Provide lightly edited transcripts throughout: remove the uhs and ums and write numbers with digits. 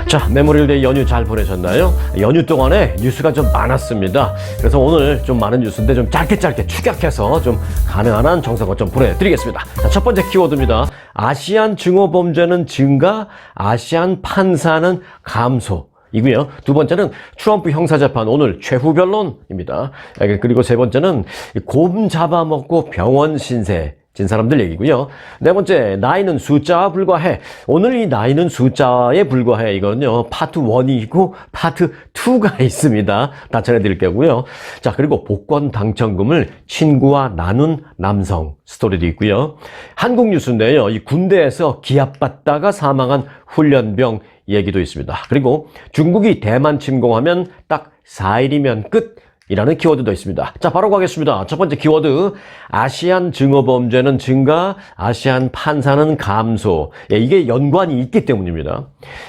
자, 메모리얼 연휴 잘 보내셨나요? 연휴 동안에 뉴스가 좀 많았습니다. 그래서 오늘 좀 많은 뉴스인데 좀 짧게 축약해서 좀 가능한 한 정성껏 좀 보내드리겠습니다. 자, 첫 번째 키워드입니다. 아시안 증오 범죄는 증가, 아시안 판사는 감소. 이고요. 두 번째는 트럼프 형사재판 오늘 최후 변론입니다. 그리고 세 번째는 곰 잡아먹고 병원 신세 진 사람들 얘기고요. 네 번째, 나이는 숫자와 불과해. 오늘 이 나이는 숫자에 불과해. 이거는요, 파트 1이 있고 파트 2가 있습니다. 다 전해드릴 거고요. 자, 그리고 복권 당첨금을 친구와 나눈 남성 스토리도 있고요. 한국 뉴스인데요, 이 군대에서 기합받다가 사망한 훈련병 얘기도 있습니다. 그리고 중국이 대만 침공하면 딱 4일이면 끝. 이라는 키워드도 있습니다. 자, 바로 가겠습니다. 첫 번째 키워드, 아시안 증오 범죄는 증가, 아시안 판사는 감소. 예, 이게 연관이 있기 때문입니다.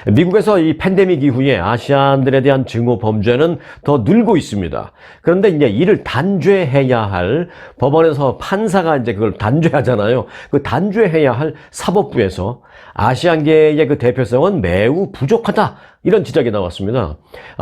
미국에서 이 팬데믹 이후에 아시안들에 대한 증오 범죄는 더 늘고 있습니다. 그런데 이제 이를 단죄해야 할 법원에서 판사가 이제 그걸 단죄하잖아요. 그 단죄해야 할 사법부에서 아시안계의 그 대표성은 매우 부족하다. 이런 지적이 나왔습니다.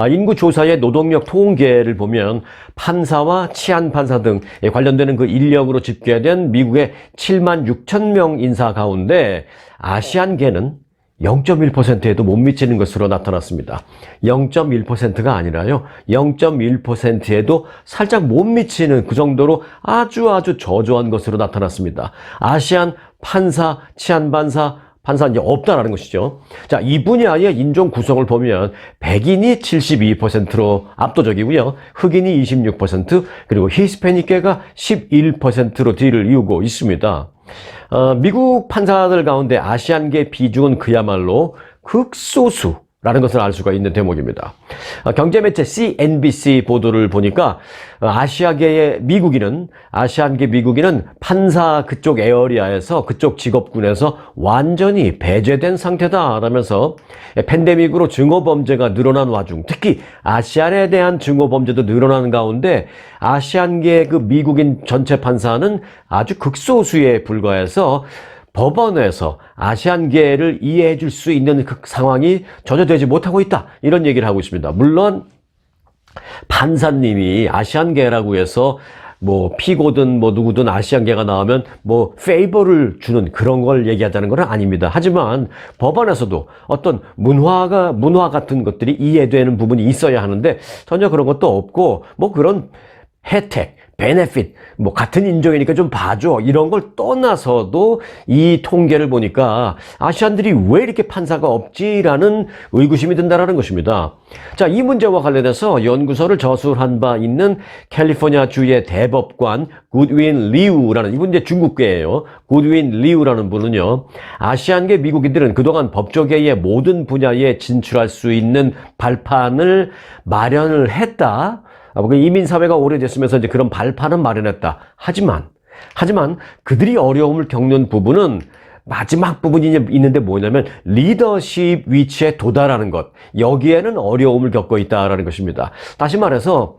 인구조사의 노동력 통계를 보면 판사와 치안판사 등 관련되는 그 인력으로 집계된 미국의 7만 6천 명 인사 가운데 아시안계는 0.1%에도 못 미치는 것으로 나타났습니다. 0.1%가 아니라요. 0.1%에도 살짝 못 미치는 그 정도로 아주 저조한 것으로 나타났습니다. 아시안 판사, 치안판사, 판사 이제 없다라는 것이죠. 자, 이 분야의 인종 구성을 보면 백인이 72%로 압도적이고요. 흑인이 26%, 그리고 히스패닉계가 11%로 뒤를 이루고 있습니다. 미국 판사들 가운데 아시안계 비중은 그야말로 극소수라는 것을 알 수가 있는 대목입니다. 경제매체 CNBC 보도를 보니까 아시안계 미국인은 판사 그쪽 에어리아에서 그쪽 직업군에서 완전히 배제된 상태다라면서 팬데믹으로 증오범죄가 늘어난 와중 특히 아시안에 대한 증오범죄도 늘어나는 가운데 아시안계 그 미국인 전체 판사는 아주 극소수에 불과해서 법원에서 아시안계를 이해해 줄 수 있는 그 상황이 전혀 되지 못하고 있다. 이런 얘기를 하고 있습니다. 물론 판사님이 아시안계라고 해서 뭐 피고든 뭐 누구든 아시안계가 나오면 뭐 페이버를 주는 그런 걸 얘기하자는 건 아닙니다. 하지만 법원에서도 어떤 문화 같은 것들이 이해되는 부분이 있어야 하는데 전혀 그런 것도 없고 뭐 그런 혜택, 베네핏, 뭐 같은 인종이니까 좀 봐줘 이런 걸 떠나서도 이 통계를 보니까 아시안들이 왜 이렇게 판사가 없지라는 의구심이 든다라는 것입니다. 자, 이 문제와 관련해서 연구소를 저술한 바 있는 캘리포니아주의 대법관 굿윈 리우라는 이분 이제 중국계예요. 굿윈 리우라는 분은요, 아시안계 미국인들은 그동안 법조계의 모든 분야에 진출할 수 있는 발판을 마련을 했다. 이민사회가 오래됐으면서 이제 그런 발판은 마련했다. 하지만 그들이 어려움을 겪는 부분은 마지막 부분이 있는데 뭐냐면 리더십 위치에 도달하는 것. 여기에는 어려움을 겪고 있다라는 것입니다. 다시 말해서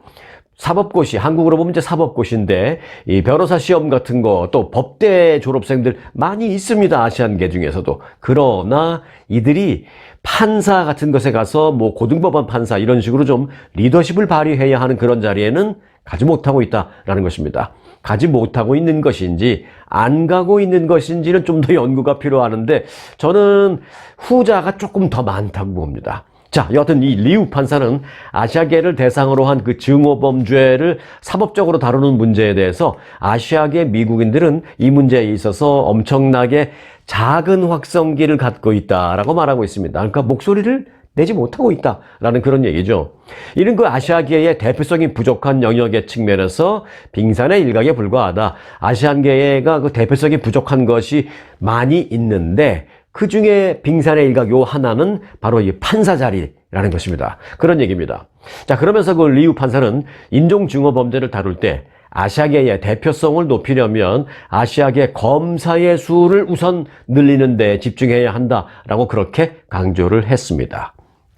사법고시, 한국으로 보면 이제 사법고시인데 이 변호사 시험 같은 거 또 법대 졸업생들 많이 있습니다. 아시안계 중에서도. 그러나 이들이 판사 같은 것에 가서 뭐 고등법원 판사 이런 식으로 좀 리더십을 발휘해야 하는 그런 자리에는 가지 못하고 있다라는 것입니다. 가지 못하고 있는 것인지 안 가고 있는 것인지는 좀 더 연구가 필요하는데 저는 후자가 조금 더 많다고 봅니다. 자, 여하튼 이 리우 판사는 아시아계를 대상으로 한 그 증오범죄를 사법적으로 다루는 문제에 대해서 아시아계 미국인들은 이 문제에 있어서 엄청나게 작은 확성기를 갖고 있다라고 말하고 있습니다. 그러니까 목소리를 내지 못하고 있다라는 그런 얘기죠. 이는 그 아시아계의 대표성이 부족한 영역의 측면에서 빙산의 일각에 불과하다. 아시안계가 그 대표성이 부족한 것이 많이 있는데 그 중에 빙산의 일각 요 하나는 바로 이 판사 자리라는 것입니다. 그런 얘기입니다. 자, 그러면서 그 리우 판사는 인종증오 범죄를 다룰 때 아시아계의 대표성을 높이려면 아시아계 검사의 수를 우선 늘리는 데 집중해야 한다라고 그렇게 강조를 했습니다.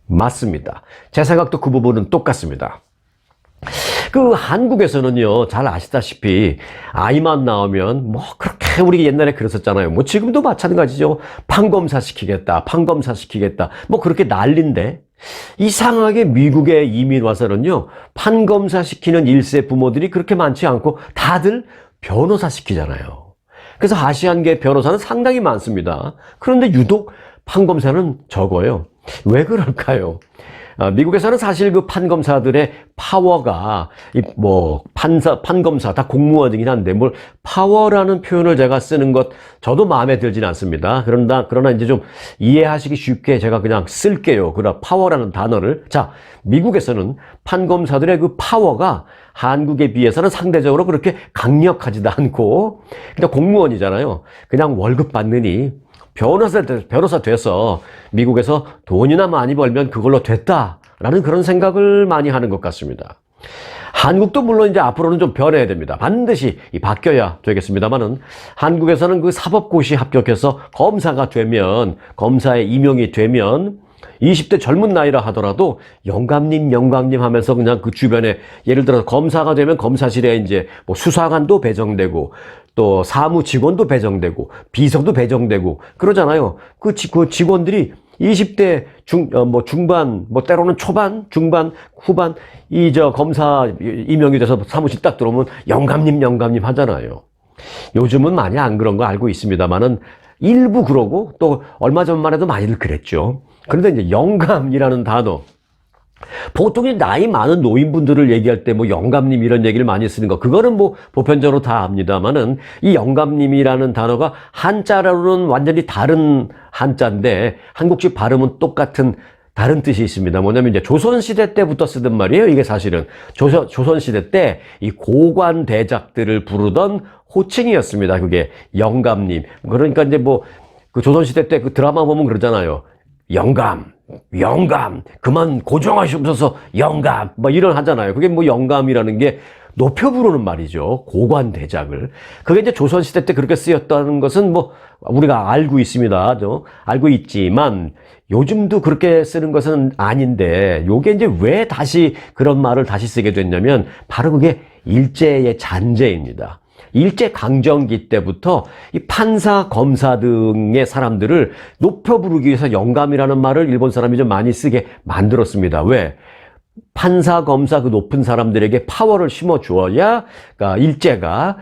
맞습니다. 제 생각도 그 부분은 똑같습니다. 그 한국에서는요, 잘 아시다시피 아이만 나오면 뭐 그렇게 우리 옛날에 그랬었잖아요. 뭐 지금도 마찬가지죠. 판검사 시키겠다, 판검사 시키겠다. 뭐 그렇게 난린데 이상하게 미국에 이민 와서는요, 판검사 시키는 1세 부모들이 그렇게 많지 않고 다들 변호사 시키잖아요. 그래서 아시안계 변호사는 상당히 많습니다. 그런데 유독 판검사는 적어요. 왜 그럴까요? 미국에서는 사실 그 판검사들의 파워가, 판검사, 다 공무원이긴 한데, 파워라는 표현을 제가 쓰는 것, 저도 마음에 들진 않습니다. 그러나 이제 좀 이해하시기 쉽게 제가 그냥 쓸게요. 그러나 파워라는 단어를. 자, 미국에서는 판검사들의 그 파워가 한국에 비해서는 상대적으로 그렇게 강력하지도 않고, 그냥 공무원이잖아요. 그냥 월급 받느니, 변호사 돼서 미국에서 돈이나 많이 벌면 그걸로 됐다라는 그런 생각을 많이 하는 것 같습니다. 한국도 물론 이제 앞으로는 좀 변해야 됩니다. 반드시 바뀌어야 되겠습니다만은 한국에서는 그 사법고시 합격해서 검사가 되면, 검사에 임용이 되면 20대 젊은 나이라 하더라도 영감님 하면서 그냥 그 주변에, 예를 들어서 검사가 되면 검사실에 이제 뭐 수사관도 배정되고 또 사무 직원도 배정되고 비서도 배정되고 그러잖아요. 그 직원들이 20대 중반, 때로는 초반, 중반, 후반, 검사 임용이 돼서 사무실 딱 들어오면 영감님 하잖아요. 요즘은 많이 안 그런 거 알고 있습니다만은 일부 그러고 또 얼마 전만 해도 많이들 그랬죠. 그런데 이제 영감이라는 단어, 보통 나이 많은 노인분들을 얘기할 때 영감님 이런 얘기를 많이 쓰는 거, 그거는 보편적으로 다 압니다만은 이 영감님이라는 단어가 한자로는 완전히 다른 한자인데 한국식 발음은 똑같은 다른 뜻이 있습니다. 뭐냐면 이제 조선시대 때부터 쓰던 말이에요. 이게 사실은 조선시대 때 이 고관 대작들을 부르던 호칭이었습니다. 그게 영감님. 그러니까 이제 그 조선시대 때 그 드라마 보면 그러잖아요. 영감, 그만 고정하시옵소서, 영감, 이런 하잖아요. 그게 영감이라는 게 높여 부르는 말이죠. 고관 대작을. 그게 이제 조선시대 때 그렇게 쓰였다는 것은 우리가 알고 있습니다. 알고 있지만 요즘도 그렇게 쓰는 것은 아닌데, 요게 이제 왜 다시 그런 말을 다시 쓰게 됐냐면 바로 그게 일제의 잔재입니다. 일제 강점기 때부터 이 판사, 검사 등의 사람들을 높여 부르기 위해서 영감이라는 말을 일본 사람이 좀 많이 쓰게 만들었습니다. 왜? 판사, 검사 그 높은 사람들에게 파워를 심어 주어야, 그러니까 일제가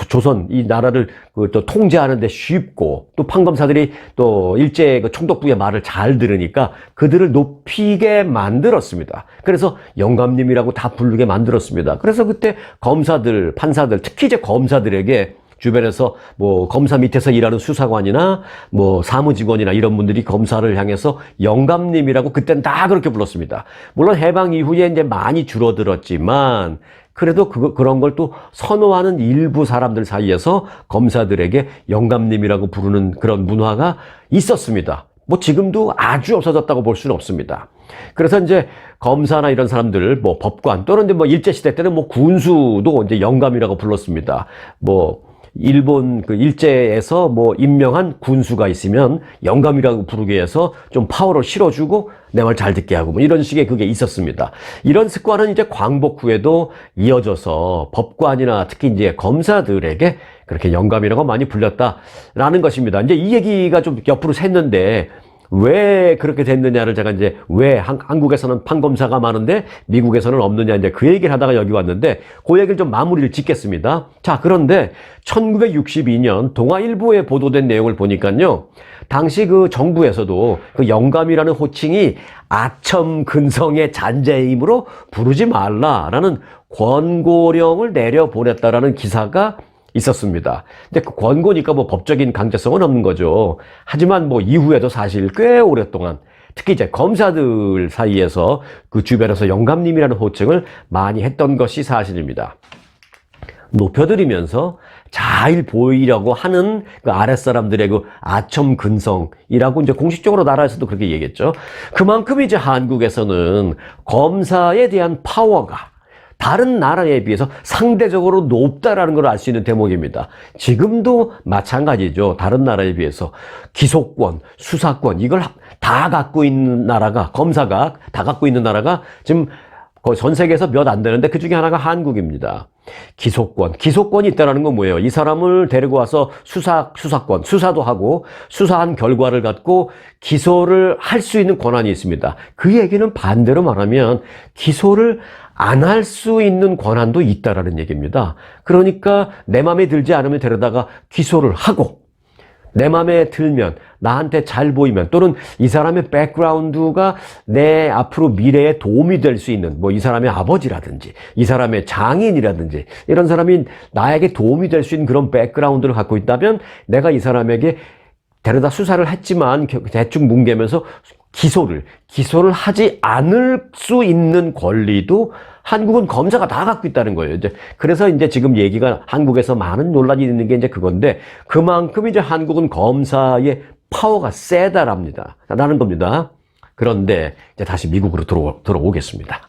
조선 이 나라를 또 통제하는데 쉽고, 또 판검사들이 또 일제 그 총독부의 말을 잘 들으니까 그들을 높이게 만들었습니다. 그래서 영감님이라고 다 부르게 만들었습니다. 그래서 그때 검사들, 판사들, 특히 이제 검사들에게 주변에서 검사 밑에서 일하는 수사관이나 사무직원이나 이런 분들이 검사를 향해서 영감님이라고 그때는 다 그렇게 불렀습니다. 물론 해방 이후에 이제 많이 줄어들었지만 그래도 그런 걸 또 선호하는 일부 사람들 사이에서 검사들에게 영감님이라고 부르는 그런 문화가 있었습니다. 지금도 아주 없어졌다고 볼 수는 없습니다. 그래서 이제 검사나 이런 사람들, 법관 또는 이제 일제시대 때는 군수도 이제 영감이라고 불렀습니다. 일본 그 일제에서 임명한 군수가 있으면 영감이라고 부르게 해서 좀 파워를 실어주고 내 말 잘 듣게 하고 이런 식의 그게 있었습니다. 이런 습관은 이제 광복 후에도 이어져서 법관이나 특히 이제 검사들에게 그렇게 영감이라고 많이 불렸다라는 것입니다. 이제 이 얘기가 좀 옆으로 샜는데 왜 그렇게 됐느냐를 제가 이제 왜 한국에서는 판검사가 많은데 미국에서는 없느냐 이제 그 얘기를 하다가 여기 왔는데 그 얘기를 좀 마무리를 짓겠습니다. 자, 그런데 1962년 동아일보에 보도된 내용을 보니까요. 당시 그 정부에서도 그 영감이라는 호칭이 아첨근성의 잔재이므로 부르지 말라라는 권고령을 내려보냈다라는 기사가 있었습니다. 근데 그 권고니까 법적인 강제성은 없는 거죠. 하지만 이후에도 사실 꽤 오랫동안 특히 이제 검사들 사이에서 그 주변에서 영감님이라는 호칭을 많이 했던 것이 사실입니다. 높여드리면서 잘 보이려고 하는 그 아랫사람들의 그 아첨근성이라고 이제 공식적으로 나라에서도 그렇게 얘기했죠. 그만큼 이제 한국에서는 검사에 대한 파워가 다른 나라에 비해서 상대적으로 높다라는 걸 알 수 있는 대목입니다. 지금도 마찬가지죠. 다른 나라에 비해서 기소권, 수사권 이걸 다 갖고 있는 나라가, 검사가 다 갖고 있는 나라가 지금 거의 전 세계에서 몇 안 되는데 그 중에 하나가 한국입니다. 기소권이 있다는 건 뭐예요? 이 사람을 데리고 와서 수사도 하고 수사한 결과를 갖고 기소를 할 수 있는 권한이 있습니다. 그 얘기는 반대로 말하면 기소를 안 할 수 있는 권한도 있다라는 얘기입니다. 그러니까 내 마음에 들지 않으면 데려다가 기소를 하고 내 마음에 들면 나한테 잘 보이면 또는 이 사람의 백그라운드가 내 앞으로 미래에 도움이 될 수 있는 뭐 이 사람의 아버지라든지 이 사람의 장인이라든지 이런 사람이 나에게 도움이 될 수 있는 그런 백그라운드를 갖고 있다면 내가 이 사람에게 데려다 수사를 했지만 대충 뭉개면서 기소를 하지 않을 수 있는 권리도 한국은 검사가 다 갖고 있다는 거예요. 그래서 지금 얘기가 한국에서 많은 논란이 있는 게 그건데 그만큼 한국은 검사의 파워가 세다라는 겁니다. 그런데 다시 미국으로 들어오겠습니다.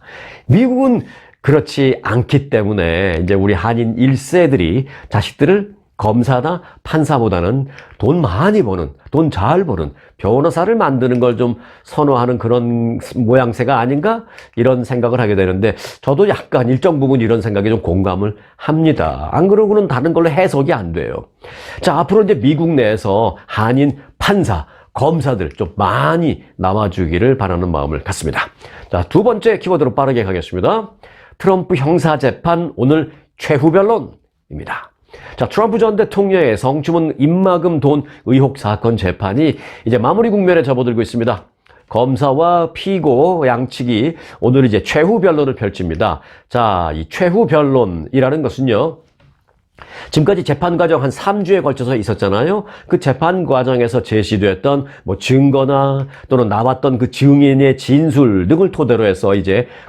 미국은 그렇지 않기 때문에 우리 한인 1세들이 자식들을 검사나 판사보다는 돈 많이 버는, 돈 잘 버는 변호사를 만드는 걸 좀 선호하는 그런 모양새가 아닌가? 이런 생각을 하게 되는데 저도 약간 일정 부분 이런 생각에 좀 공감을 합니다. 안 그러고는 다른 걸로 해석이 안 돼요. 자, 앞으로 미국 내에서 한인 판사, 검사들 좀 많이 남아주기를 바라는 마음을 갖습니다. 자, 두 번째 키워드로 빠르게 가겠습니다. 트럼프 형사재판 오늘 최후 변론입니다. 자, 트럼프 전 대통령의 성추문 입막음 돈 의혹 사건 재판이 이제 마무리 국면에 접어들고 있습니다. 검사와 피고 양측이 오늘 최후 변론을 펼칩니다. 자, 이 최후 변론이라는 것은요, 지금까지 재판 과정 한 3주에 걸쳐서 있었잖아요. 그 재판 과정에서 제시됐던 증거나 또는 나왔던 그 증인의 진술 등을 토대로 해서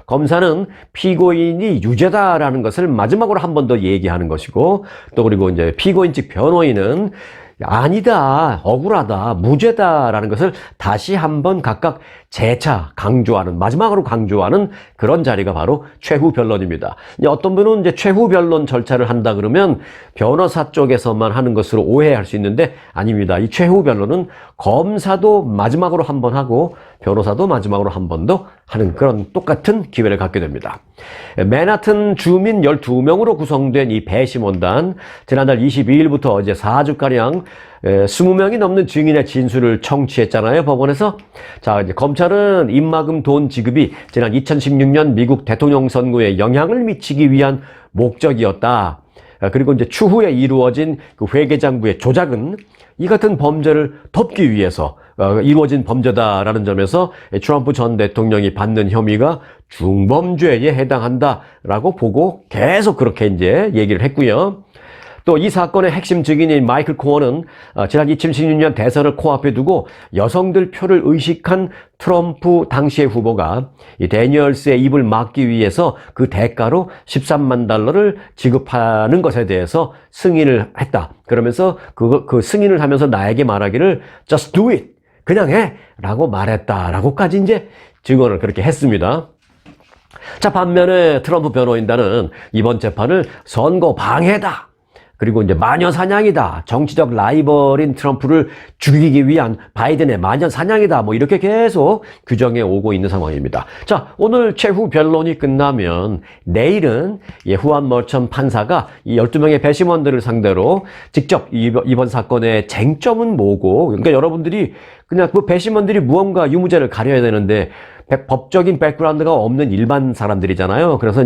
검사는 피고인이 유죄다라는 것을 마지막으로 한 번 더 얘기하는 것이고, 또 그리고 피고인 측 변호인은 아니다, 억울하다, 무죄다라는 것을 다시 한번 각각 재차 강조하는, 마지막으로 강조하는 그런 자리가 바로 최후 변론입니다. 어떤 분은 최후 변론 절차를 한다 그러면 변호사 쪽에서만 하는 것으로 오해할 수 있는데 아닙니다. 이 최후 변론은 검사도 마지막으로 한 번 하고 변호사도 마지막으로 한 번 더 하는 그런 똑같은 기회를 갖게 됩니다. 맨하튼 주민 12명으로 구성된 이 배심원단, 지난달 22일부터 이제 4주가량 20명이 넘는 증인의 진술을 청취했잖아요, 법원에서. 자, 이제 검찰은 입막음 돈 지급이 지난 2016년 미국 대통령 선거에 영향을 미치기 위한 목적이었다. 그리고 이제 추후에 이루어진 그 회계장부의 조작은 이 같은 범죄를 덮기 위해서 이루어진 범죄다라는 점에서 트럼프 전 대통령이 받는 혐의가 중범죄에 해당한다라고 보고 계속 그렇게 얘기를 했고요. 또 이 사건의 핵심 증인인 마이클 코어는 지난 2016년 대선을 코앞에 두고 여성들 표를 의식한 트럼프 당시의 후보가 이 데니얼스의 입을 막기 위해서 그 대가로 $13만 지급하는 것에 대해서 승인을 했다. 그러면서 그 승인을 하면서 나에게 말하기를 just do it, 그냥 해 라고 말했다라고까지 증언을 그렇게 했습니다. 자, 반면에 트럼프 변호인단은 이번 재판을 선거 방해다, 그리고 마녀 사냥이다, 정치적 라이벌인 트럼프를 죽이기 위한 바이든의 마녀 사냥이다, 이렇게 계속 규정해 오고 있는 상황입니다. 자, 오늘 최후 변론이 끝나면 내일은 후안 멀천 판사가 이 12명의 배심원들을 상대로 직접 이번 사건의 쟁점은 뭐고, 그러니까 여러분들이 그냥 그 배심원들이 무언가 유무죄를 가려야 되는데 법적인 백그라운드가 없는 일반 사람들이잖아요. 그래서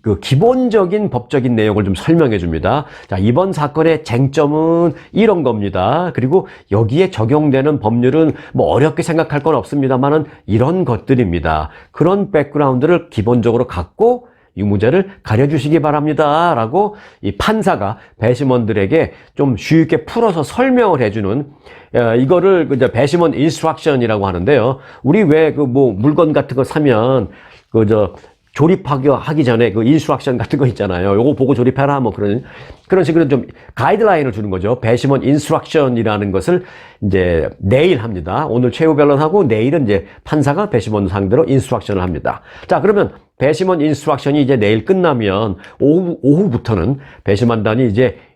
그 기본적인 법적인 내용을 좀 설명해 줍니다. 자, 이번 사건의 쟁점은 이런 겁니다. 그리고 여기에 적용되는 법률은 어렵게 생각할 건 없습니다만은 이런 것들입니다. 그런 백그라운드를 기본적으로 갖고 유무죄를 가려주시기 바랍니다 라고 이 판사가 배심원들에게 좀 쉽게 풀어서 설명을 해주는, 이거를 배심원 인스트럭션이라고 하는데요. 우리 왜 물건 같은 거 사면 조립하기 전에 그 인스트럭션 같은 거 있잖아요. 요거 보고 조립해라, 그런 식으로 좀 가이드라인을 주는 거죠. 배심원 인스트럭션이라는 것을 내일 합니다. 오늘 최후 변론하고 내일은 판사가 배심원 상대로 인스트럭션을 합니다. 자, 그러면 배심원 인스트럭션이 내일 끝나면 오후부터는 배심원단이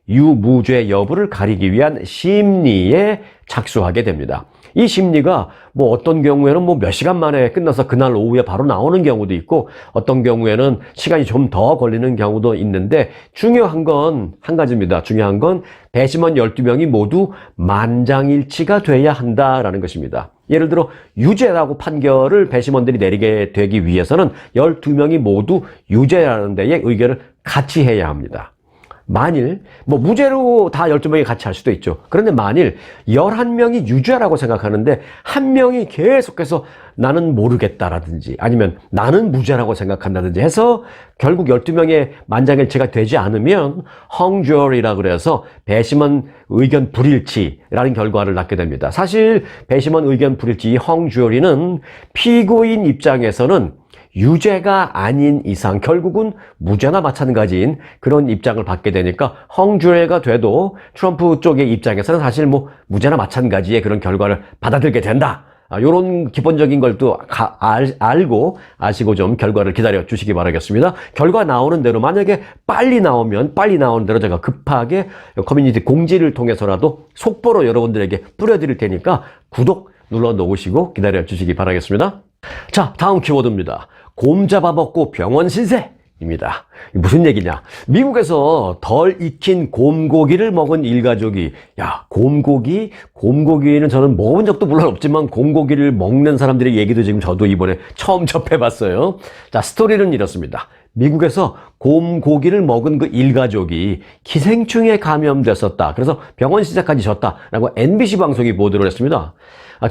유무죄 여부를 가리기 위한 심리에 착수하게 됩니다. 이 심리가 뭐 어떤 경우에는 뭐 몇 시간 만에 끝나서 그날 오후에 바로 나오는 경우도 있고 어떤 경우에는 시간이 좀 더 걸리는 경우도 있는데 중요한 건 한 가지입니다. 중요한 건 배심원 12명이 모두 만장일치가 돼야 한다라는 것입니다. 예를 들어 유죄라고 판결을 배심원들이 내리게 되기 위해서는 12명이 모두 유죄라는 데에 의견을 같이 해야 합니다. 만일 뭐 무죄로 다 12명이 같이 할 수도 있죠. 그런데 만일 11명이 유죄라고 생각하는데 한 명이 계속해서 나는 모르겠다라든지 아니면 나는 무죄라고 생각한다든지 해서 결국 12명의 만장일치가 되지 않으면 헝주얼이라고 그래서 배심원 의견 불일치라는 결과를 낳게 됩니다. 사실 배심원 의견 불일치 헝주얼이는 피고인 입장에서는 유죄가 아닌 이상 결국은 무죄나 마찬가지인 그런 입장을 받게 되니까 헝주얼가 돼도 트럼프 쪽의 입장에서는 사실 뭐 무죄나 마찬가지의 그런 결과를 받아들게 된다. 이런 기본적인 걸 또 알고 아시고 좀 결과를 기다려 주시기 바라겠습니다. 결과 나오는 대로 만약에 빨리 나오면 빨리 나오는 대로 제가 급하게 커뮤니티 공지를 통해서라도 속보로 여러분들에게 뿌려드릴 테니까 구독 눌러 놓으시고 기다려 주시기 바라겠습니다. 자, 다음 키워드입니다. 곰 잡아먹고 병원 신세입니다. 무슨 얘기냐? 미국에서 덜 익힌 곰고기를 먹은 일가족이 곰고기는 저는 먹어본 적도 물론 없지만 곰고기를 먹는 사람들의 얘기도 지금 저도 이번에 처음 접해봤어요. 자, 스토리는 이렇습니다. 미국에서 곰고기를 먹은 그 일가족이 기생충에 감염됐었다. 그래서 병원 신세까지 졌다라고 MBC 방송이 보도를 했습니다.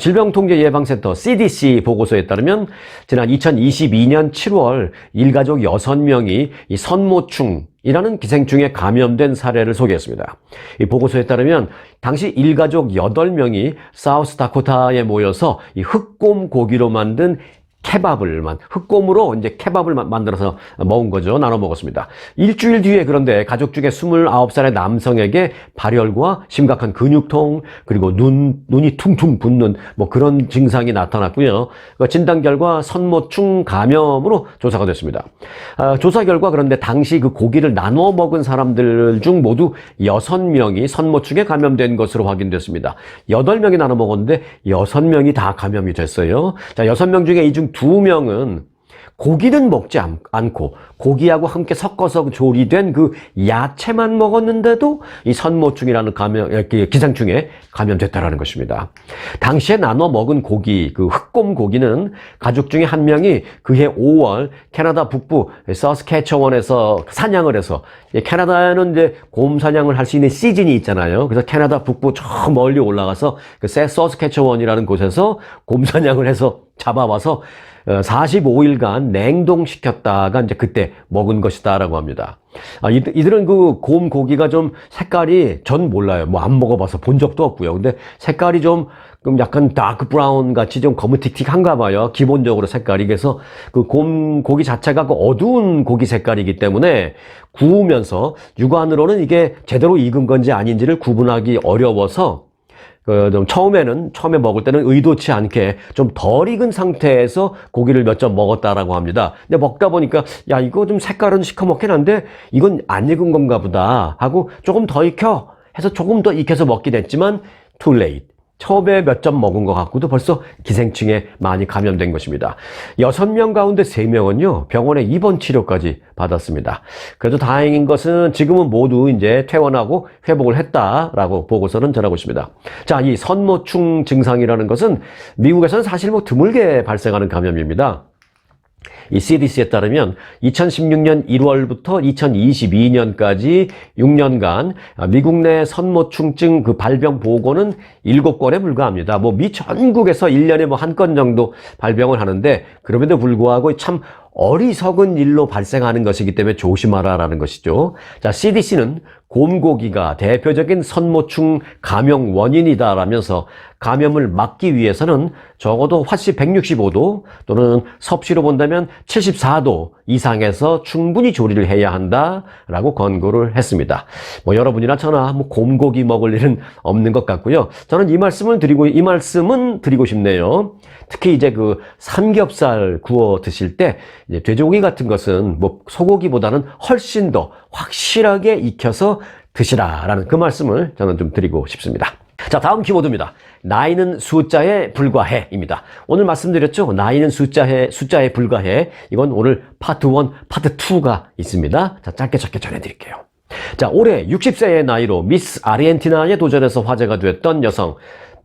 질병통제예방센터 CDC 보고서에 따르면 지난 2022년 7월 일가족 6명이 이 선모충이라는 기생충에 감염된 사례를 소개했습니다. 이 보고서에 따르면 당시 일가족 8명이 사우스다코타에 모여서 이 흑곰 고기로 만든 흑곰으로 이제 케밥을 만들어서 먹은 거죠. 나눠 먹었습니다. 일주일 뒤에 그런데 가족 중에 29살의 남성에게 발열과 심각한 근육통 그리고 눈이 퉁퉁 붓는 뭐 그런 증상이 나타났고요. 진단 결과 선모충 감염으로 조사가 됐습니다. 조사 결과 그런데 당시 그 고기를 나눠 먹은 사람들 중 모두 6명이 선모충에 감염된 것으로 확인됐습니다. 8명이 나눠 먹었는데 6명이 다 감염이 됐어요. 자, 6명 중에 이 중 2명은 고기는 먹지 않고 고기하고 함께 섞어서 조리된 그 야채만 먹었는데도 이 선모충이라는 기생충에 감염됐다라는 것입니다. 당시에 나눠 먹은 고기, 그 흑곰 고기는 가족 중에 한 명이 그해 5월 캐나다 북부 서스캐처원에서 사냥을 해서 캐나다에는 이제 곰 사냥을 할 수 있는 시즌이 있잖아요. 그래서 캐나다 북부 저 멀리 올라가서 그 서스캐처원이라는 곳에서 곰 사냥을 해서 잡아와서 45일간 냉동시켰다가 이제 그때 먹은 것이다라고 합니다. 이들은 그 곰 고기가 좀 색깔이 전 몰라요. 뭐 안 먹어봐서 본 적도 없고요. 근데 색깔이 좀 약간 다크 브라운 같이 좀 거무틱틱한가 봐요. 기본적으로 색깔이. 그래서 그 곰 고기 자체가 그 어두운 고기 색깔이기 때문에 구우면서 육안으로는 이게 제대로 익은 건지 아닌지를 구분하기 어려워서 처음에 먹을 때는 의도치 않게 좀 덜 익은 상태에서 고기를 몇 점 먹었다라고 합니다. 근데 먹다 보니까 이거 좀 색깔은 시커멓긴 한데 이건 안 익은 건가 보다 하고 조금 더 익혀 해서 조금 더 익혀서 먹게 됐지만 too late. 처음에 몇 점 먹은 것 같고도 벌써 기생충에 많이 감염된 것입니다. 6명 가운데 3명은요, 병원에 입원 치료까지 받았습니다. 그래도 다행인 것은 지금은 모두 이제 퇴원하고 회복을 했다라고 보고서는 전하고 있습니다. 자, 이 선모충 증상이라는 것은 미국에서는 사실 뭐 드물게 발생하는 감염입니다. 이 CDC에 따르면 2016년 1월부터 2022년까지 6년간 미국 내 선모충증 그 발병 보고는 7건에 불과합니다. 뭐 미 전국에서 1년에 뭐 한 건 정도 발병을 하는데 그럼에도 불구하고 참 어리석은 일로 발생하는 것이기 때문에 조심하라라는 것이죠. 자, CDC는 곰고기가 대표적인 선모충 감염 원인이다라면서 감염을 막기 위해서는 적어도 화씨 165도 또는 섭씨로 본다면 74도 이상에서 충분히 조리를 해야 한다라고 권고를 했습니다. 뭐 여러분이나 저나 뭐 곰고기 먹을 일은 없는 것 같고요. 저는 이 말씀은 드리고 싶네요. 특히 이제 그 삼겹살 구워 드실 때 이제 돼지고기 같은 것은 뭐 소고기보다는 훨씬 더 확실하게 익혀서 드시라라는 그 말씀을 저는 좀 드리고 싶습니다. 자, 다음 키워드입니다. 나이는 숫자에 불과해입니다. 오늘 말씀드렸죠? 나이는 숫자에 불과해. 이건 오늘 파트 1, 파트 2가 있습니다. 자, 짧게 전해드릴게요. 자, 올해 60세의 나이로 미스 아르헨티나에 도전해서 화제가 되었던 여성.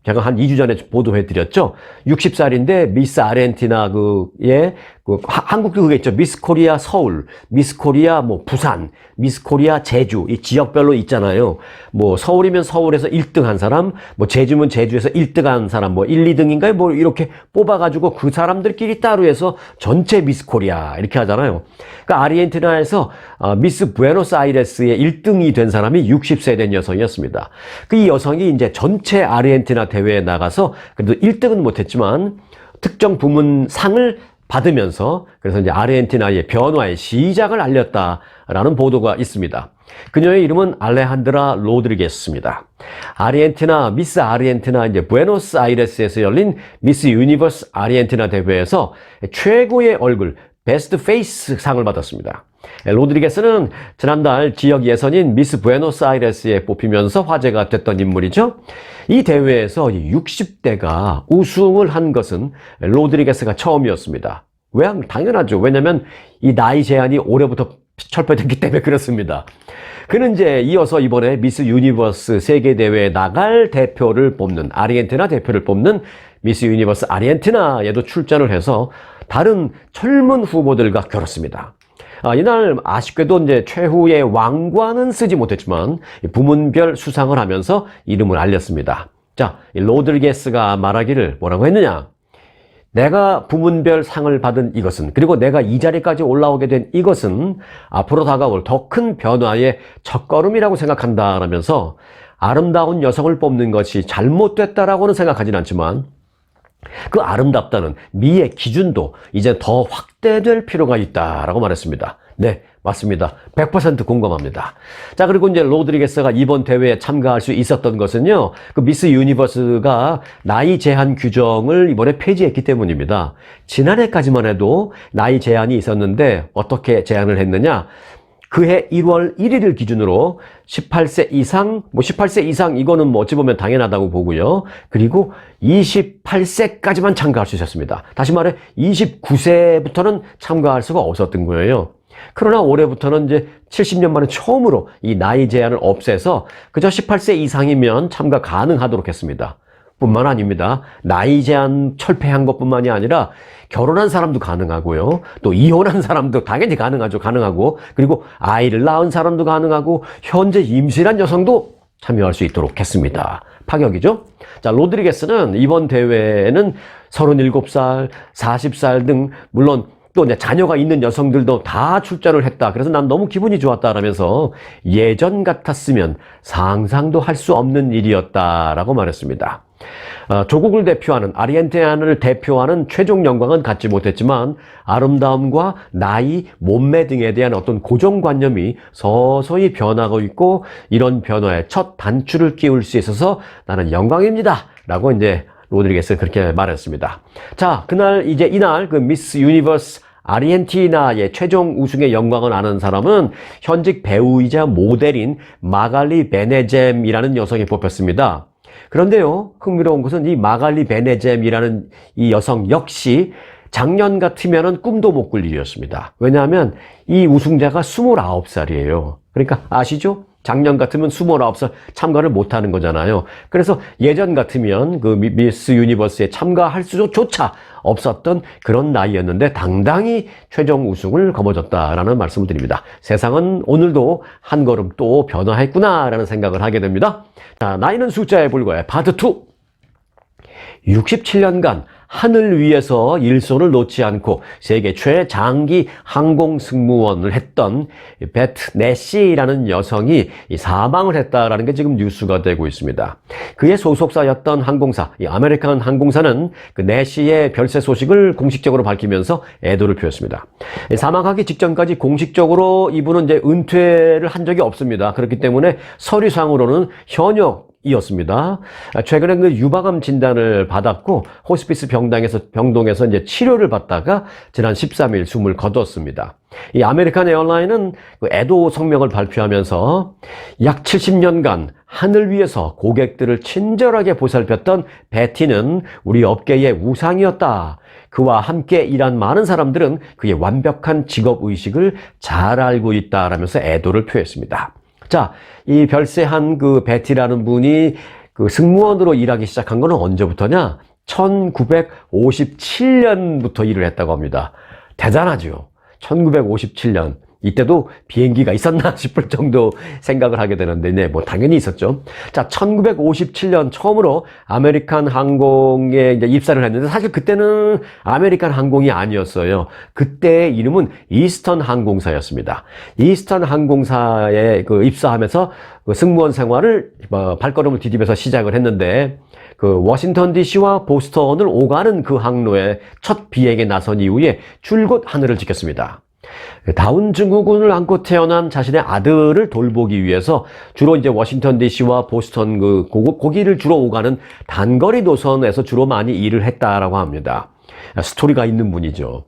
제가 한 2주 전에 보도해드렸죠. 60살인데 미스 아르헨티나의 한국도 그게 있죠. 미스 코리아 서울, 미스 코리아 뭐 부산, 미스 코리아 제주 이 지역별로 있잖아요. 뭐 서울이면 서울에서 1등한 사람, 뭐 제주면 제주에서 1등한 사람, 뭐 1, 2등인가요? 뭐 이렇게 뽑아가지고 그 사람들끼리 따로 해서 전체 미스 코리아 이렇게 하잖아요. 그러니까 아르헨티나에서 미스 부에노스아이레스의 1등이 된 사람이 60세 된 여성이었습니다. 이 여성이 이제 전체 아르헨티나 대회에 나가서 그래도 1등은 못했지만 특정 부문 상을 받으면서 그래서 이제 아르헨티나의 변화의 시작을 알렸다라는 보도가 있습니다. 그녀의 이름은 알레한드라 로드리게스입니다. 아르헨티나 미스 아르헨티나 이제 부에노스아이레스에서 열린 미스 유니버스 아르헨티나 대회에서 최고의 얼굴 베스트 페이스 상을 받았습니다. 로드리게스는 지난달 지역 예선인 미스 부에노스아이레스에 뽑히면서 화제가 됐던 인물이죠. 이 대회에서 60대가 우승을 한 것은 로드리게스가 처음이었습니다. 왜? 당연하죠. 왜냐하면 이 나이 제한이 올해부터 철폐됐기 때문에 그렇습니다. 그는 이제 이어서 이번에 미스 유니버스 세계대회에 나갈 대표를 뽑는 아르헨티나 대표를 뽑는 미스 유니버스 아르헨티나에도 출전을 해서 다른 젊은 후보들과 겨뤘습니다. 이날 아쉽게도 이제 최후의 왕관은 쓰지 못했지만 부문별 수상을 하면서 이름을 알렸습니다. 자, 로드리게스가 말하기를 뭐라고 했느냐? 내가 부문별 상을 받은 이것은, 그리고 내가 이 자리까지 올라오게 된 이것은 앞으로 다가올 더 큰 변화의 첫걸음이라고 생각한다라면서 아름다운 여성을 뽑는 것이 잘못됐다라고는 생각하진 않지만 그 아름답다는 미의 기준도 이제 더 확대될 필요가 있다라고 말했습니다. 네, 맞습니다. 100% 공감합니다. 자, 그리고 이제 로드리게스가 이번 대회에 참가할 수 있었던 것은요, 그 미스 유니버스가 나이 제한 규정을 이번에 폐지했기 때문입니다. 지난해까지만 해도 나이 제한이 있었는데 어떻게 제한을 했느냐? 그해 1월 1일을 기준으로 18세 이상, 18세 이상 이거는 뭐 어찌 보면 당연하다고 보고요. 그리고 28세까지만 참가할 수 있었습니다. 다시 말해 29세부터는 참가할 수가 없었던 거예요. 그러나 올해부터는 이제 70년 만에 처음으로 이 나이 제한을 없애서 그저 18세 이상이면 참가 가능하도록 했습니다. 뿐만 아닙니다. 나이 제한 철폐한 것뿐만이 아니라 결혼한 사람도 가능하고요. 또 이혼한 사람도 당연히 가능하고 그리고 아이를 낳은 사람도 가능하고 현재 임신한 여성도 참여할 수 있도록 했습니다. 파격이죠? 자, 로드리게스는 이번 대회에는 37살, 40살 등 물론 또 이제 자녀가 있는 여성들도 다 출전을 했다. 그래서 난 너무 기분이 좋았다라면서 예전 같았으면 상상도 할 수 없는 일이었다라고 말했습니다. 조국을 대표하는 아르헨티나를 대표하는 최종 영광은 갖지 못했지만 아름다움과 나이, 몸매 등에 대한 어떤 고정관념이 서서히 변하고 있고 이런 변화에 첫 단추를 끼울 수 있어서 나는 영광입니다. 라고 이제 로드리게스는 그렇게 말했습니다. 자, 이날 그 미스 유니버스 아르헨티나의 최종 우승의 영광을 아는 사람은 현직 배우이자 모델인 마갈리 베네젬이라는 여성이 뽑혔습니다. 그런데요, 흥미로운 것은 이 마갈리 베네젬이라는 이 여성 역시 작년 같으면은 꿈도 못 꿀 일이었습니다. 왜냐하면 이 우승자가 29살이에요. 그러니까 아시죠? 작년 같으면 29살 참가를 못하는 거잖아요. 그래서 예전 같으면 그 미스 유니버스에 참가할 수조차 없었던 그런 나이였는데 당당히 최종 우승을 거머쥐었다라는 말씀을 드립니다. 세상은 오늘도 한 걸음 또 변화했구나라는 생각을 하게 됩니다. 자, 나이는 숫자에 불과해. 파트 2. 67년간 하늘 위에서 일손을 놓지 않고 세계 최장기 항공 승무원을 했던 베트 내시라는 여성이 사망을 했다라는 게 지금 뉴스가 되고 있습니다. 그의 소속사였던 항공사, 이 아메리칸 항공사는 그 내시의 별세 소식을 공식적으로 밝히면서 애도를 표했습니다. 사망하기 직전까지 공식적으로 이분은 이제 은퇴를 한 적이 없습니다. 그렇기 때문에 서류상으로는 현역 이었습니다. 최근에 그 유방암 진단을 받았고 호스피스 병동에서 이제 치료를 받다가 지난 13일 숨을 거뒀습니다. 이 아메리칸 에어라인은 그 애도 성명을 발표하면서 약 70년간 하늘 위에서 고객들을 친절하게 보살폈던 베티는 우리 업계의 우상이었다. 그와 함께 일한 많은 사람들은 그의 완벽한 직업의식을 잘 알고 있다라면서 애도를 표했습니다. 자, 이 별세한 그 베티라는 분이 그 승무원으로 일하기 시작한 거는 언제부터냐? 1957년부터 일을 했다고 합니다. 대단하죠. 1957년. 이때도 비행기가 있었나 싶을 정도 생각을 하게 되는데, 네, 뭐 당연히 있었죠. 자, 1957년 처음으로 아메리칸 항공에 이제 입사를 했는데, 사실 그때는 아메리칸 항공이 아니었어요. 그때의 이름은 이스턴 항공사였습니다. 이스턴 항공사에 그 입사하면서 그 승무원 생활을 발걸음을 디디면서 시작을 했는데, 그 워싱턴 DC와 보스턴을 오가는 그 항로에 첫 비행에 나선 이후에 줄곧 하늘을 지켰습니다. 다운 증후군을 안고 태어난 자신의 아들을 돌보기 위해서 주로 이제 워싱턴 DC와 보스턴 거기를 주로 오가는 단거리 노선에서 주로 많이 일을 했다라고 합니다. 스토리가 있는 분이죠.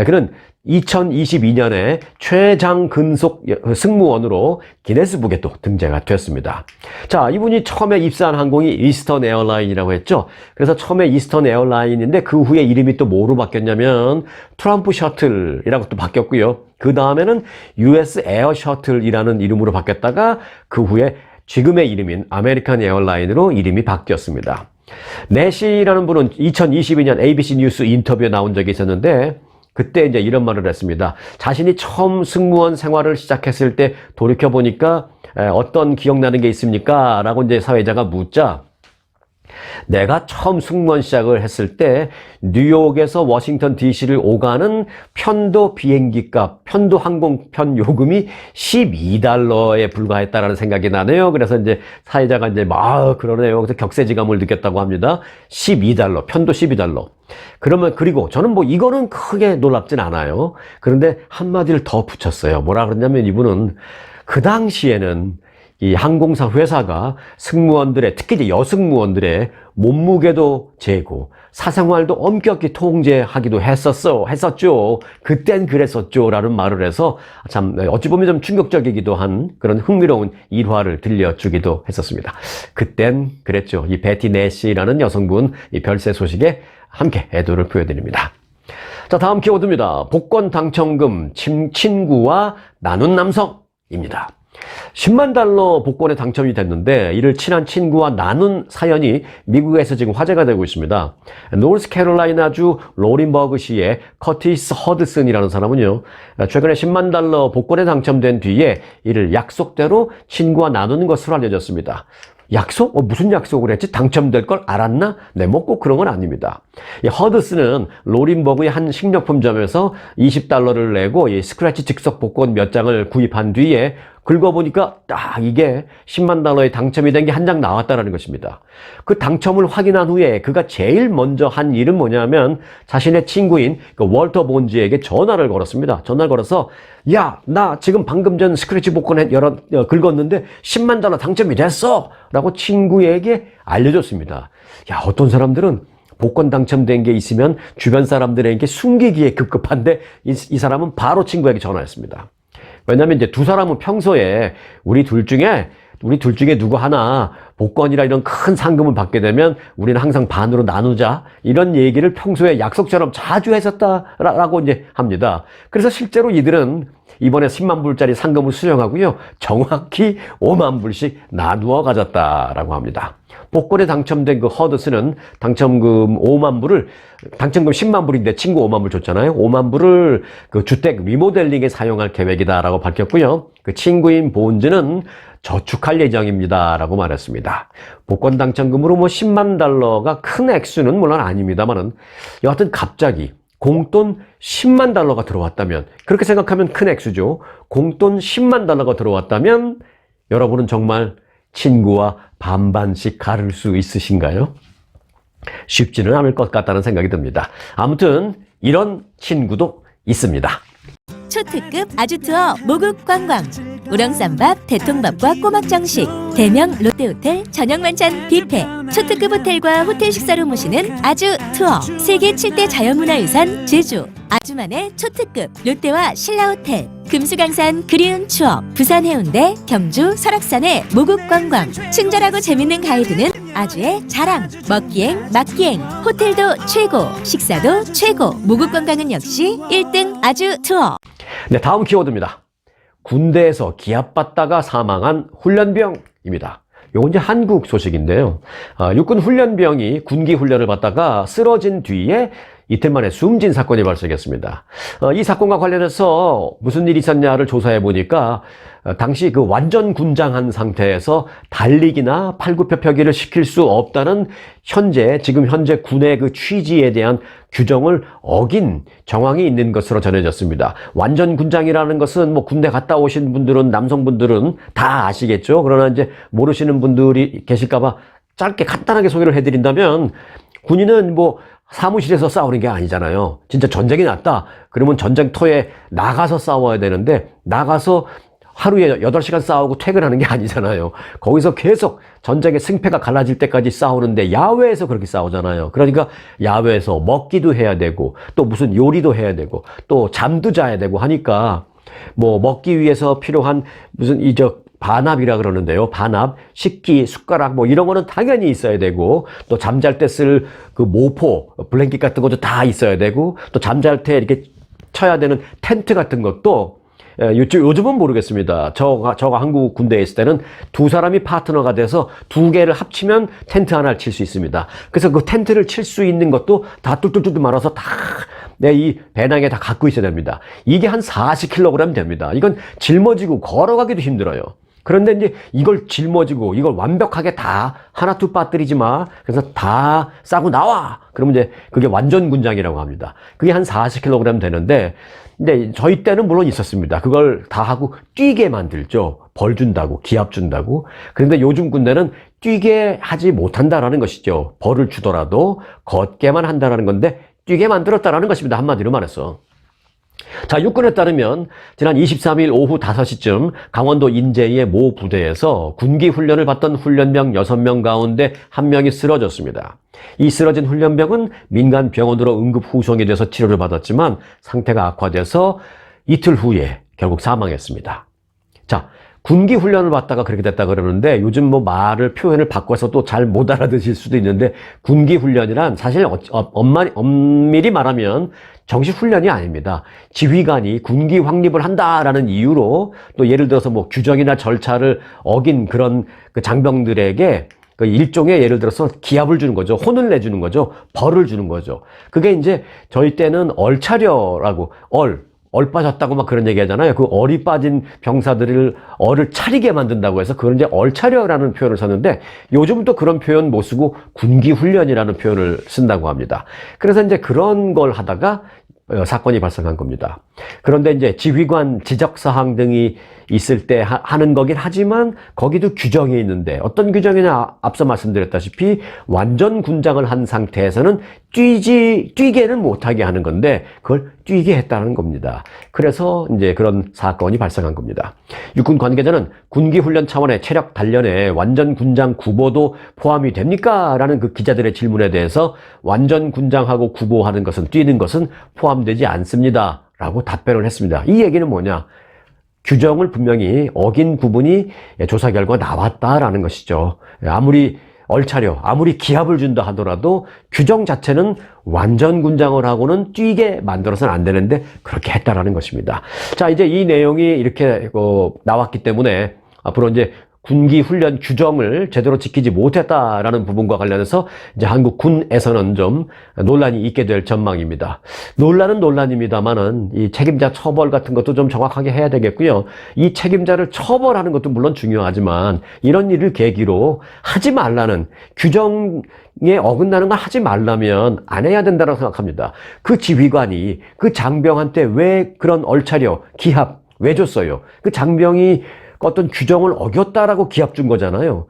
그는 2022년에 최장 근속 승무원으로 기네스북에 또 등재가 됐습니다. 자, 이분이 처음에 입사한 항공이 이스턴 에어라인이라고 했죠. 그래서 처음에 이스턴 에어라인인데 그 후에 이름이 또 뭐로 바뀌었냐면 트럼프 셔틀이라고 또 바뀌었고요. 그 다음에는 US 에어 셔틀이라는 이름으로 바뀌었다가 그 후에 지금의 이름인 아메리칸 에어라인으로 이름이 바뀌었습니다. 내시라는 분은 2022년 ABC 뉴스 인터뷰에 나온 적이 있었는데 그때 이제 이런 말을 했습니다. 자신이 처음 승무원 생활을 시작했을 때 돌이켜보니까 어떤 기억나는 게 있습니까? 라고 이제 사회자가 묻자 내가 처음 승무원 시작을 했을 때 뉴욕에서 워싱턴 DC를 오가는 편도 비행기 값, 편도 항공편 요금이 $12에 불과했다라는 생각이 나네요. 그래서 이제 사회자가 이제 그러네요. 그래서 격세지감을 느꼈다고 합니다. $12, 편도 $12. 그러면 그리고 저는 뭐 이거는 크게 놀랍진 않아요. 그런데 한마디를 더 붙였어요. 뭐라 그러냐면 이분은 그 당시에는 이 항공사 회사가 승무원들의, 특히 이제 여승무원들의 몸무게도 재고, 사생활도 엄격히 통제하기도 했었죠. 그땐 그랬었죠. 라는 말을 해서 참, 어찌 보면 좀 충격적이기도 한 그런 흥미로운 일화를 들려주기도 했었습니다. 그땐 그랬죠. 이 베티 내시라는 여성분, 이 별세 소식에 함께 애도를 표해드립니다. 자, 다음 키워드입니다. 복권 당첨금 친구와 나눈 남성입니다. $10만 복권에 당첨이 됐는데 이를 친한 친구와 나눈 사연이 미국에서 지금 화제가 되고 있습니다. 노스캐롤라이나주 로린버그시의 커티스 허드슨이라는 사람은요, 최근에 $10만 복권에 당첨된 뒤에 이를 약속대로 친구와 나누는 것으로 알려졌습니다. 약속? 무슨 약속을 했지? 당첨될 걸 알았나? 네, 뭐 꼭 그런 건 아닙니다. 이 허드슨은 로린버그의 한 식료품점에서 $20를 내고 이 스크래치 즉석 복권 몇 장을 구입한 뒤에 긁어보니까 이게 $10만 당첨이 된 게 한 장 나왔다는 것입니다. 그 당첨을 확인한 후에 그가 제일 먼저 한 일은 뭐냐면 자신의 친구인 그 월터 본즈에게 전화를 걸었습니다. 전화를 걸어서 야, 나 지금 방금 전 스크래치 복권에 긁었는데 $10만 당첨이 됐어! 라고 친구에게 알려줬습니다. 야, 어떤 사람들은 복권 당첨된 게 있으면 주변 사람들에게 숨기기에 급급한데 이 사람은 바로 친구에게 전화했습니다. 왜냐면 이제 두 사람은 평소에 우리 둘 중에 누구 하나 복권이라 이런 큰 상금을 받게 되면 우리는 항상 반으로 나누자, 이런 얘기를 평소에 약속처럼 자주 했었다라고 이제 합니다. 그래서 실제로 이들은 이번에 10만 불짜리 상금을 수령하고요, 정확히 5만 불씩 나누어 가졌다라고 합니다. 복권에 당첨된 그 허드슨은 당첨금 5만 불을, 당첨금 10만 불인데 친구 5만 불 줬잖아요. 5만 불을 그 주택 리모델링에 사용할 계획이다라고 밝혔고요. 그 친구인 본즈는 저축할 예정입니다 라고 말했습니다. 복권 당첨금으로 뭐 $10만 큰 액수는 물론 아닙니다만은 여하튼 갑자기 공돈 $10만 들어왔다면, 그렇게 생각하면 큰 액수죠. 공돈 $10만 들어왔다면 여러분은 정말 친구와 반반씩 가를 수 있으신가요? 쉽지는 않을 것 같다는 생각이 듭니다. 아무튼 이런 친구도 있습니다. 초특급 아주투어 모국 관광. 우렁쌈밥, 대통밥과 꼬막정식, 대명 롯데호텔 저녁 만찬 뷔페, 초특급 호텔과 호텔 식사로 모시는 아주 투어, 세계 7대 자연문화유산 제주, 아주만의 초특급 롯데와 신라호텔, 금수강산 그리운 추억, 부산 해운대, 경주, 설악산의 모국관광, 친절하고 재밌는 가이드는 아주의 자랑, 먹기행, 맛기행, 호텔도 최고, 식사도 최고, 모국관광은 역시 1등 아주 투어. 네, 다음 키워드입니다. 군대에서 기합받다가 사망한 훈련병입니다. 요건 이제 한국 소식인데요. 육군 훈련병이 군기 훈련을 받다가 쓰러진 뒤에 이틀 만에 숨진 사건이 발생했습니다. 이 사건과 관련해서 무슨 일이 있었냐를 조사해 보니까 당시 그 완전 군장한 상태에서 달리기나 팔굽혀펴기를 시킬 수 없다는 지금 현재 군의 그 취지에 대한 규정을 어긴 정황이 있는 것으로 전해졌습니다. 완전 군장이라는 것은 뭐 군대 갔다 오신 분들은, 남성분들은 다 아시겠죠. 그러나 이제 모르시는 분들이 계실까봐 짧게 간단하게 소개를 해드린다면, 군인은 뭐 사무실에서 싸우는 게 아니잖아요. 진짜 전쟁이 났다 그러면 전쟁터에 나가서 싸워야 되는데, 나가서 하루에 8시간 싸우고 퇴근하는 게 아니잖아요. 거기서 계속 전쟁의 승패가 갈라질 때까지 싸우는데, 야외에서 그렇게 싸우잖아요. 그러니까 야외에서 먹기도 해야 되고, 또 무슨 요리도 해야 되고, 또 잠도 자야 되고 하니까, 뭐 먹기 위해서 필요한 무슨 반압이라 그러는데요. 반압, 식기, 숟가락 뭐 이런 거는 당연히 있어야 되고, 또 잠잘 때 쓸 그 모포, 블랭킷 같은 것도 다 있어야 되고, 또 잠잘 때 이렇게 쳐야 되는 텐트 같은 것도, 요즘은 모르겠습니다. 저가 한국 군대에 있을 때는 두 사람이 파트너가 돼서 두 개를 합치면 텐트 하나를 칠 수 있습니다. 그래서 그 텐트를 칠 수 있는 것도 다 뚫뚫뚫 말아서 다 이 배낭에 다 갖고 있어야 됩니다. 이게 한 40kg 됩니다. 이건 짊어지고 걸어가기도 힘들어요. 그런데 이제 이걸 짊어지고 이걸 완벽하게 다 하나 둘 빠뜨리지 마. 그래서 다 싸고 나와. 그러면 이제 그게 완전 군장이라고 합니다. 그게 한 40kg 되는데, 근데 저희 때는 물론 있었습니다. 그걸 다 하고 뛰게 만들죠. 벌 준다고, 기합 준다고. 그런데 요즘 군대는 뛰게 하지 못한다라는 것이죠. 벌을 주더라도 걷게만 한다라는 건데, 뛰게 만들었다라는 것입니다. 한마디로 말해서. 자, 육군에 따르면 지난 23일 오후 5시쯤 강원도 인제의 모 부대에서 군기 훈련을 받던 훈련병 6명 가운데 1명이 쓰러졌습니다. 이 쓰러진 훈련병은 민간 병원으로 응급 후송이 돼서 치료를 받았지만 상태가 악화돼서 이틀 후에 결국 사망했습니다. 자, 군기 훈련을 받다가 그렇게 됐다 그러는데, 요즘 뭐 표현을 바꿔서 또 잘 못 알아듣실 수도 있는데, 군기 훈련이란 사실 엄밀히 말하면 정식 훈련이 아닙니다. 지휘관이 군기 확립을 한다라는 이유로, 또 예를 들어서 뭐 규정이나 절차를 어긴 그런 그 장병들에게 그 일종의 예를 들어서 기합을 주는 거죠. 혼을 내주는 거죠. 벌을 주는 거죠. 그게 이제 저희 때는 얼차려라고, 얼 빠졌다고 막 그런 얘기 하잖아요. 그 얼이 빠진 병사들을 얼을 차리게 만든다고 해서 그걸 이제 얼차려라는 표현을 썼는데, 요즘 또 그런 표현 못 쓰고 군기 훈련이라는 표현을 쓴다고 합니다. 그래서 이제 그런 걸 하다가 사건이 발생한 겁니다. 그런데 이제 지휘관 지적사항 등이 있을 때 하는 거긴 하지만, 거기도 규정이 있는데, 어떤 규정이냐, 앞서 말씀드렸다시피 완전 군장을 한 상태에서는 뛰게는 못하게 하는 건데, 그걸 뛰게 했다는 겁니다. 그래서 이제 그런 사건이 발생한 겁니다. 육군 관계자는 군기 훈련 차원의 체력 단련에 완전 군장 구보도 포함이 됩니까? 라는 그 기자들의 질문에 대해서, 완전 군장하고 구보하는 것은, 뛰는 것은 포함되지 않습니다. 라고 답변을 했습니다. 이 얘기는 뭐냐? 규정을 분명히 어긴 부분이 조사 결과 나왔다라는 것이죠. 아무리 얼차려, 아무리 기합을 준다 하더라도 규정 자체는 완전 군장을 하고는 뛰게 만들어서는 안 되는데 그렇게 했다라는 것입니다. 자, 이제 이 내용이 이렇게 나왔기 때문에 앞으로 이제 군기 훈련 규정을 제대로 지키지 못했다라는 부분과 관련해서 이제 한국 군에서는 좀 논란이 있게 될 전망입니다. 논란은 논란입니다만은 이 책임자 처벌 같은 것도 좀 정확하게 해야 되겠고요. 이 책임자를 처벌하는 것도 물론 중요하지만, 이런 일을 계기로 하지 말라는, 규정에 어긋나는 걸 하지 말라면 안 해야 된다고 생각합니다. 그 지휘관이 그 장병한테 왜 그런 얼차려, 기합 왜 줬어요? 그 장병이 어떤 규정을 어겼다라고 기합 준 거잖아요.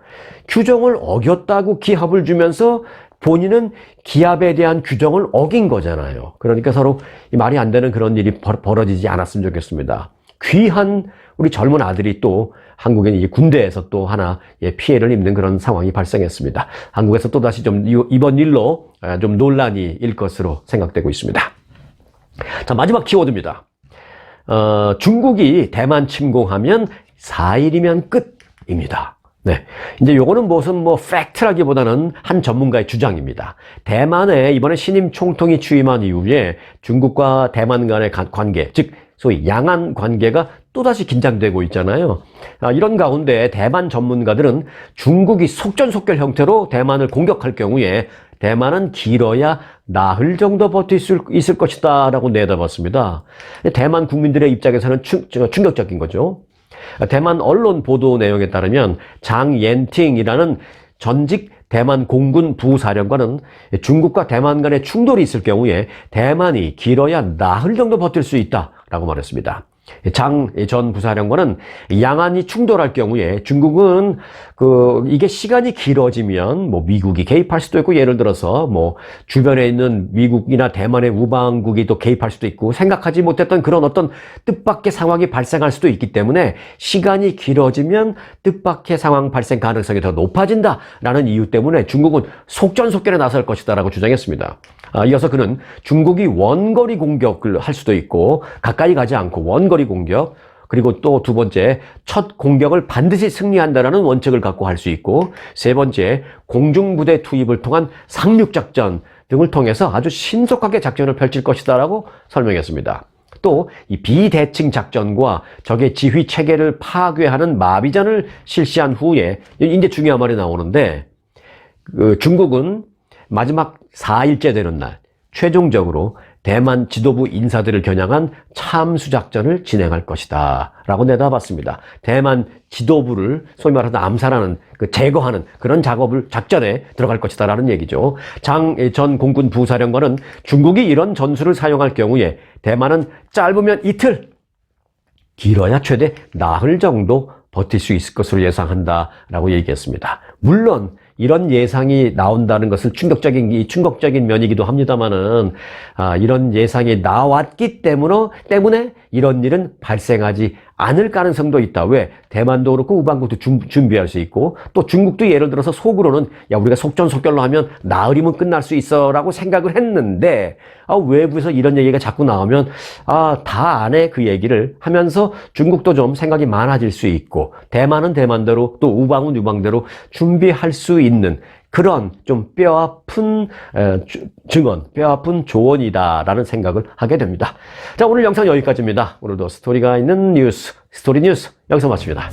규정을 어겼다고 기합을 주면서 본인은 기합에 대한 규정을 어긴 거잖아요. 그러니까 서로 말이 안 되는 그런 일이 벌어지지 않았으면 좋겠습니다. 귀한 우리 젊은 아들이 또 한국인 이 군대에서 또 하나 피해를 입는 그런 상황이 발생했습니다. 한국에서 또다시 좀 이번 일로 좀 논란이 일 것으로 생각되고 있습니다. 자, 마지막 키워드입니다. 중국이 대만 침공하면 4일이면 끝입니다. 네. 이제 요거는 무슨 팩트라기보다는 한 전문가의 주장입니다. 대만에 이번에 신임 총통이 취임한 이후에 중국과 대만 간의 관계, 즉, 소위 양안 관계가 또다시 긴장되고 있잖아요. 이런 가운데 대만 전문가들은 중국이 속전속결 형태로 대만을 공격할 경우에 대만은 길어야 나흘 정도 버틸 수 있을 것이다 라고 내다봤습니다. 대만 국민들의 입장에서는 충격적인 거죠. 대만 언론 보도 내용에 따르면 장 옌팅이라는 전직 대만 공군 부사령관은 중국과 대만 간의 충돌이 있을 경우에 대만이 길어야 나흘 정도 버틸 수 있다라고 말했습니다. 장 전 부사령관은 양안이 충돌할 경우에 중국은 이게 시간이 길어지면 미국이 개입할 수도 있고, 예를 들어서 주변에 있는 미국이나 대만의 우방국이 또 개입할 수도 있고, 생각하지 못했던 그런 어떤 뜻밖의 상황이 발생할 수도 있기 때문에 시간이 길어지면 뜻밖의 상황 발생 가능성이 더 높아진다라는 이유 때문에 중국은 속전속결에 나설 것이다라고 주장했습니다. 이어서 그는 중국이 원거리 공격을 할 수도 있고, 가까이 가지 않고 원거리 공격, 그리고 또 두 번째, 첫 공격을 반드시 승리한다라는 원칙을 갖고 할 수 있고, 세 번째, 공중부대 투입을 통한 상륙작전 등을 통해서 아주 신속하게 작전을 펼칠 것이다라고 설명했습니다. 또 이 비대칭 작전과 적의 지휘 체계를 파괴하는 마비전을 실시한 후에, 이제 중요한 말이 나오는데, 중국은 마지막 4일째 되는 날 최종적으로 대만 지도부 인사들을 겨냥한 참수작전을 진행할 것이다 라고 내다봤습니다. 대만 지도부를 소위 말하는 암살하는, 제거하는 그런 작전에 들어갈 것이다 라는 얘기죠. 장 전 공군 부사령관은 중국이 이런 전술을 사용할 경우에 대만은 짧으면 이틀, 길어야 최대 나흘 정도 버틸 수 있을 것으로 예상한다 라고 얘기했습니다. 물론 이런 예상이 나온다는 것은 충격적인 면이기도 합니다만은, 이런 예상이 나왔기 때문에 이런 일은 발생하지 않을 가능성도 있다. 왜? 대만도 그렇고 우방국도 준비할 수 있고, 또 중국도 예를 들어서 속으로는 우리가 속전속결로 하면 나흘이면 끝날 수 있어 라고 생각을 했는데, 외부에서 이런 얘기가 자꾸 나오면 다 안 해 그 얘기를 하면서 중국도 좀 생각이 많아질 수 있고, 대만은 대만대로 또 우방은 우방대로 준비할 수 있는 그런 좀 뼈아픈 증언, 뼈아픈 조언이다라는 생각을 하게 됩니다. 자, 오늘 영상 여기까지입니다. 오늘도 스토리가 있는 뉴스, 스토리 뉴스 여기서 마칩니다.